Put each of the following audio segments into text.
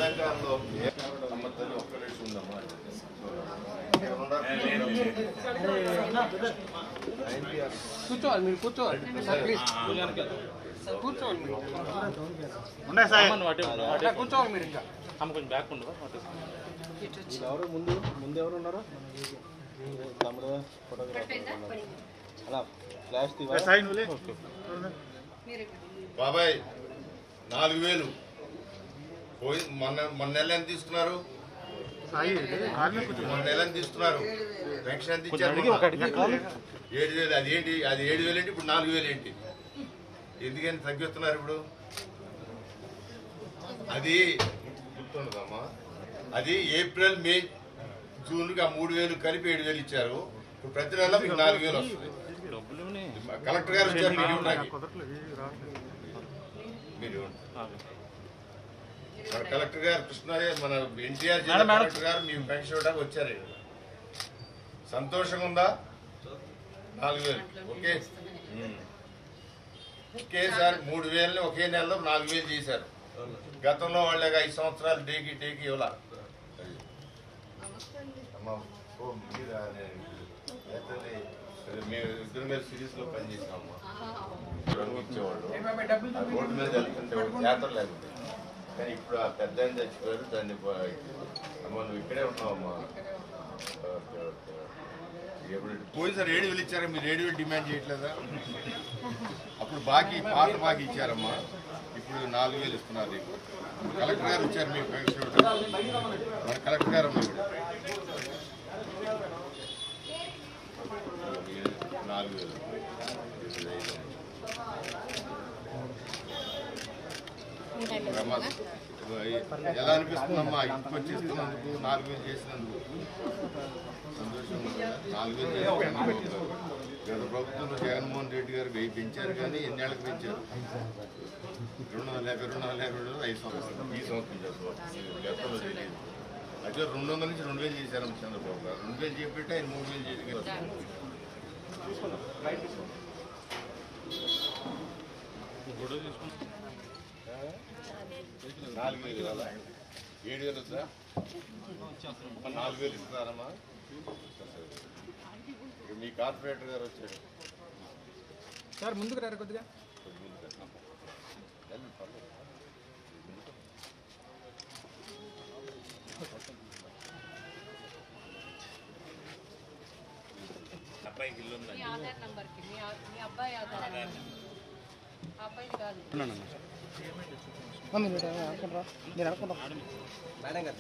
రజాకారులు అమ్మతల్లి ఒక్క నిమిషం ఉందమ్మా. కూర్చోవాలి మీరు, కూర్చోవాలి కూర్చోవాలి మీరు, కూర్చోవాలి మీరు. ఇంకా కొంచెం బ్యాక్ ఉండవా? ఎవరు ముందు ఎవరు ఉన్నారు? తమ్ముడు ఫోటోగ్రాఫర్ అలా ఫ్లాష్ బాబాయ్ 4000 పోయి మొన్న నెల ఎంత తీసుకున్నారు? మొన్న నెల ఎంత తీసుకున్నారు? పెన్షన్ ఎంత ఇచ్చారు? 7000. అది ఏంటి? అది 7000 ఏంటి? ఇప్పుడు 4000 ఏంటి? ఎందుకని తగ్గిస్తున్నారు ఇప్పుడు? అది గుర్తుండదమ్మా. అది ఏప్రిల్ మే జూన్కి ఆ 3000 కలిపి 7000 ఇచ్చారు. ఇప్పుడు ప్రతి నెల మీకు 4000 వస్తుంది. కలెక్టర్ గారు వచ్చారు మీరు మన కలెక్టర్ గారు మన ఎన్టీఆర్ జిల్లా కలెక్టర్ గారు మీ పెన్షన్ ఇవ్వడానికి వచ్చారు. సంతోషంగా ఉందా? 4000 ఓకే ఒకేసారి 3000 ఒకే నెలలో 4000 చేశారు. గతంలో వాళ్ళగా 5 సంవత్సరాలు డేకి ఇవ్వాల. మేము ఇద్దరు మీద సిరీస్ లో పనిచేసామమ్మా. ఇచ్చేవాళ్ళు రోడ్డు మీద వెళ్తుంటే జాతర లేకపోతే. కానీ ఇప్పుడు ఆ పెద్ద ఆయన చచ్చిపోయారు. దాన్ని అమ్మ నువ్వు ఇక్కడే ఉన్నావమ్మా. పోయినసారి 7000 ఇచ్చారా? మీరు 7000 డిమాండ్ చేయట్లేదా? అప్పుడు పాత బాకీ ఇచ్చారమ్మా. ఇప్పుడు 4000 ఇస్తున్నారు. కలెక్టర్ గారు వచ్చారు మీకు పెన్షన్. మన కలెక్టర్ గారు ఉన్నారు. 4000 ఎలా అనిపిస్తుందమ్మా? ఇంటికి వచ్చేస్తున్నందుకు 4000 చేసినందుకు సంతోషం. 4000 గత ప్రభుత్వంలో జగన్మోహన్ రెడ్డి గారు 1000 పెంచారు. కానీ ఎన్నేళ్ళకి పెంచారు? 250 5 సంవత్సరాలు. ఈ సంవత్సరం చేస్తున్నారు. గతంలో తెలియదు. అయితే 200 నుంచి 2000 చేశారు చంద్రబాబు గారు. 2000 చేపెట్టి ఆయన 3000 చేసి 4000 కదా 7000 వద్దా? 4000 ఇస్తున్నారమ్మా. మీ కార్పొరేటర్ గారు వచ్చాడు సార్. ముందుకు రారు కొద్దిగా. అబ్బాయికి ఇల్లు ఉందండి. ఆధార్ నంబర్కి మీ అబ్బాయి ఆధార్ అబ్బాయి కాదు. మీరు అనుకుంటా మేడం గారు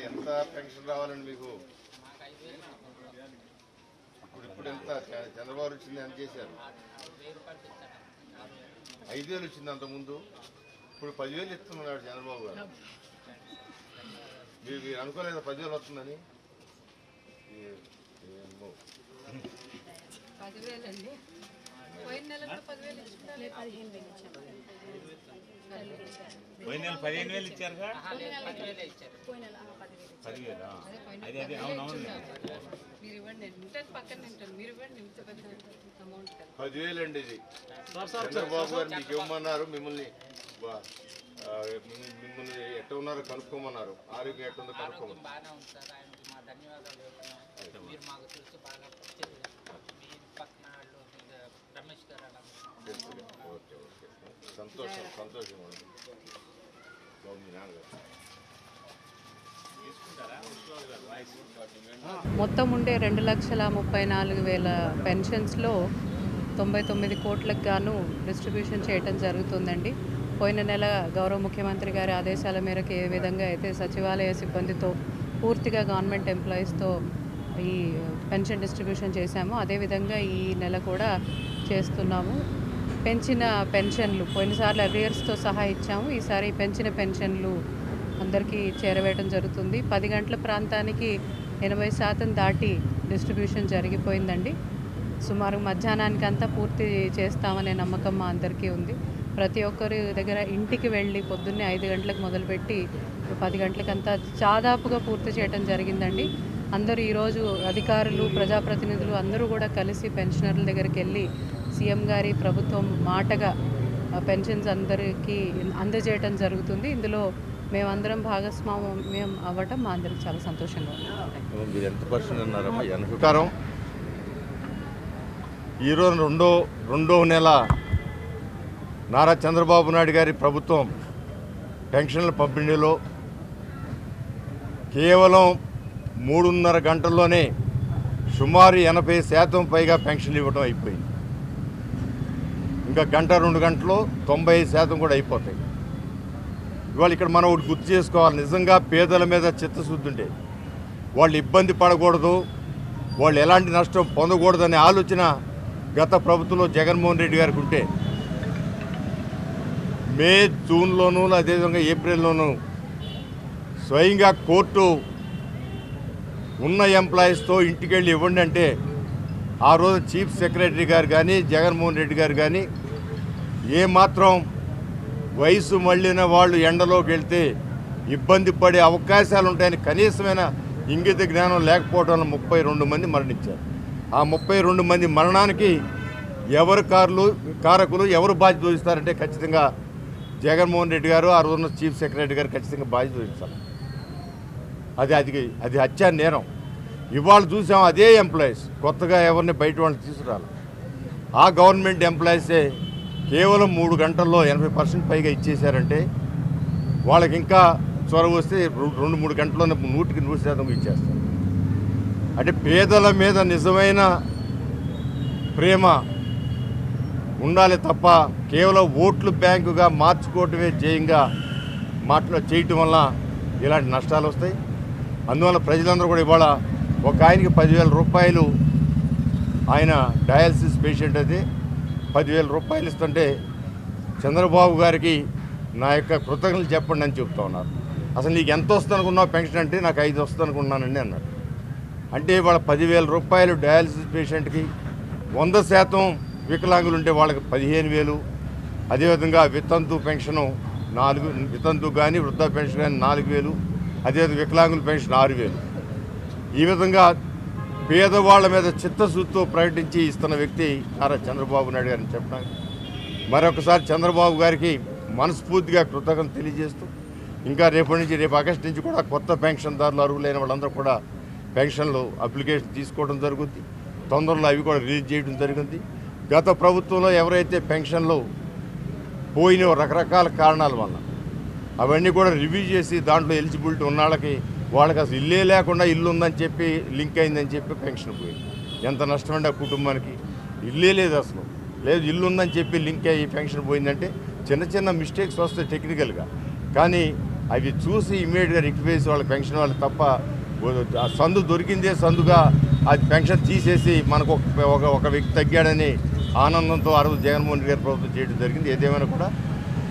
ఎంత పెన్షన్ రావాలండి మీకు? ఇప్పుడు ఎంత? చంద్రబాబు వచ్చింది ఎంత చేశారు? 5000 వచ్చింది అంతకుముందు. ఇప్పుడు 10,000 ఇస్తున్నాడు చంద్రబాబు గారు. మీరు అనుకోలేదా 10,000 వస్తుందని? 10,000 అండి. పోయిన నెల 10,000 ఇచ్చుకుంటారు. 15,000 ఇచ్చారుగా. 10,000 అదే అవునవును. మీరు ఇవ్వండి. ఉంటాను పక్కన తింటాను. మీరు ఇవ్వండి. ఇంత పెద్ద అమౌంట్ 10,000 అండి ఇది. చంద్రబాబు గారు మీకు ఇవ్వమన్నారు. మిమ్మల్ని ఎట్ట ఉన్నారో కనుక్కోమన్నారు. ఆరోగ్యం ఎట్ట ఉందో కనుక్కోమన్నారు. సంతోషం సంతోషం. మొత్తం ఉండే 2,34,000 పెన్షన్స్లో 99 కోట్లకు గాను డిస్ట్రిబ్యూషన్ చేయడం జరుగుతుందండి. పోయిన నెల గౌరవ ముఖ్యమంత్రి గారి ఆదేశాల మేరకు ఏ విధంగా అయితే సచివాలయ సిబ్బందితో పూర్తిగా గవర్నమెంట్ ఎంప్లాయీస్తో ఈ పెన్షన్ డిస్ట్రిబ్యూషన్ చేశామో అదేవిధంగా ఈ నెల కూడా చేస్తున్నాము. పెంచిన పెన్షన్లు పోయినసార్లు అరియర్స్తో సహా ఇచ్చాము. ఈసారి పెంచిన పెన్షన్లు అందరికీ చేరవేయడం జరుగుతుంది. 10 గంటల ప్రాంతానికి 80% దాటి డిస్ట్రిబ్యూషన్ జరిగిపోయిందండి. సుమారు మధ్యాహ్నానికంతా పూర్తి చేస్తామనే నమ్మకం మా అందరికీ ఉంది. ప్రతి ఒక్కరి దగ్గర ఇంటికి వెళ్ళి పొద్దున్నే 5 గంటలకు మొదలుపెట్టి 10 గంటలకంతా దాదాపుగా పూర్తి చేయడం జరిగిందండి. అందరూ ఈరోజు అధికారులు, ప్రజాప్రతినిధులు అందరూ కూడా కలిసి పెన్షనర్ల దగ్గరికి వెళ్ళి సీఎం గారి ప్రభుత్వం మాటగా పెన్షన్స్ అందరికీ అందజేయడం జరుగుతుంది. ఇందులో మేమందరం భాగస్వామ్యం అవ్వటం మా అందరికి చాలా సంతోషంగా ఉంది. మీరు ఎంత పర్సెంట్ అన్నారమ్మా? ప్రకారం ఈరోజు రెండో నెల నారా చంద్రబాబు నాయుడు గారి ప్రభుత్వం పెన్షన్ల పంపిణీలో కేవలం 3.5 గంటల్లోనే సుమారు 80% పైగా పెన్షన్లు ఇవ్వడం అయిపోయింది. ఇంకా గంట 2 గంటల్లో 90% కూడా అయిపోతాయి. ఇవాళ ఇక్కడ మనం ఒకటి గుర్తు చేసుకోవాలి, నిజంగా పేదల మీద చిత్తశుద్ధి ఉంటే వాళ్ళు ఇబ్బంది పడకూడదు, వాళ్ళు ఎలాంటి నష్టం పొందకూడదనే ఆలోచన గత ప్రభుత్వంలో జగన్మోహన్ రెడ్డి గారికి ఉంటే మే, జూన్లోనూ అదేవిధంగా ఏప్రిల్లోనూ స్వయంగా కోర్టు ఉన్న ఎంప్లాయీస్తో ఇంటికి వెళ్ళి ఇవ్వండి అంటే ఆ రోజు చీఫ్ సెక్రటరీ గారు కానీ జగన్మోహన్ రెడ్డి గారు కానీ ఏమాత్రం వయసు మళ్ళిన వాళ్ళు ఎండలోకి వెళ్తే ఇబ్బంది పడే అవకాశాలు ఉంటాయని కనీసమైన ఇంగిత జ్ఞానం లేకపోవడం వల్ల 32 మంది మరణించారు. ఆ 32 మంది మరణానికి ఎవరు కారకులు, ఎవరు బాధ్యత వహిస్తారంటే ఖచ్చితంగా జగన్మోహన్ రెడ్డి గారు, ఆ రోజున చీఫ్ సెక్రటరీ గారు ఖచ్చితంగా బాధ్యత వహిస్తారు. అది హత్యా నేరం. ఇవాళ చూసాం అదే ఎంప్లాయీస్ కొత్తగా ఎవరిని బయట వాళ్ళని తీసుకురాలి. ఆ గవర్నమెంట్ ఎంప్లాయీసే కేవలం 3 గంటల్లో 80% పైగా ఇచ్చేశారంటే వాళ్ళకి ఇంకా చొరవ వస్తే 2-3 గంటల్లోనే 100% ఇచ్చేస్తారు. అంటే పేదల మీద నిజమైన ప్రేమ ఉండాలి తప్ప కేవలం ఓట్లు బ్యాంకుగా మార్చుకోవటమే జయంగా చేయటం వల్ల ఇలాంటి నష్టాలు వస్తాయి. అందువల్ల ప్రజలందరూ కూడా ఇవాళ ఒక ఆయనకి 10,000 రూపాయలు, ఆయన డయాలసిస్ పేషెంట్ అయితే 10,000 రూపాయలు ఇస్తుంటే చంద్రబాబు గారికి నా యొక్క కృతజ్ఞతలు చెప్పండి అని చెప్తా ఉన్నారు. అసలు నీకు ఎంత వస్తుంది అనుకున్నావు పెన్షన్ అంటే నాకు 5 వస్తుంది అనుకున్నానండి అన్నాడు. అంటే వాళ్ళ 10,000 రూపాయలు డయాలసిస్ పేషెంట్కి 100% వికలాంగులు ఉంటే వాళ్ళకి 15,000, అదేవిధంగా వితంతు పెన్షను 4, వితంతు కానీ వృద్ధ పెన్షన్ కానీ 4,000, అదేవిధంగా వికలాంగుల పెన్షన్ 6,000. ఈ విధంగా పేదవాళ్ల మీద చిత్తశుద్ధితో ప్రకటించి ఇస్తున్న వ్యక్తి నారా చంద్రబాబు నాయుడు గారిని చెప్పడానికి మరొకసారి చంద్రబాబు గారికి మనస్ఫూర్తిగా కృతజ్ఞతలు తెలియజేస్తూ ఇంకా రేపు ఆగస్టు నుంచి కూడా కొత్త పెన్షన్దారులు అర్హులైన వాళ్ళందరూ కూడా పెన్షన్లు అప్లికేషన్ తీసుకోవడం జరుగుతుంది. తొందరలో అవి కూడా రిలీజ్ చేయడం జరిగింది. గత ప్రభుత్వంలో ఎవరైతే పెన్షన్లు పోయిన రకరకాల కారణాల వల్ల అవన్నీ కూడా రివ్యూ చేసి దాంట్లో ఎలిజిబిలిటీ ఉన్న వాళ్ళకి అసలు ఇల్లే లేకుండా ఇల్లు ఉందని చెప్పి లింక్ అయిందని చెప్పి పెన్షన్ పోయింది. ఎంత నష్టం అండి ఆ కుటుంబానికి. ఇల్లే లేదు, అసలు లేదు, ఇల్లు ఉందని చెప్పి లింక్ అయ్యి పెన్షన్ పోయిందంటే చిన్న మిస్టేక్స్ వస్తాయి టెక్నికల్గా, కానీ అవి చూసి ఇమ్మీడియట్గా రిక్వెస్ట్ వాళ్ళ పెన్షన్ వాళ్ళు తప్ప సందు దొరికిందే సందుగా అది పెన్షన్ తీసేసి మనకు ఒక వ్యక్తి తగ్గాడని ఆనందంతో ఆ రోజు జగన్మోహన్ రెడ్డి గారి ప్రభుత్వం చేయడం జరిగింది. ఏదేమైనా కూడా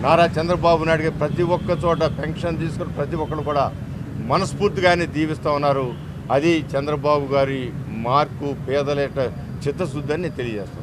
నారా చంద్రబాబు నాయుడు గారు ప్రతి ఒక్క చోట పెన్షన్ తీసుకుని ప్రతి ఒక్కరు కూడా మనస్ఫూర్తిగానే దీవిస్తూ ఉన్నారు. అది చంద్రబాబు గారి మార్కు, పేదల చిత్తశుద్ధి అని తెలియజేస్తాను.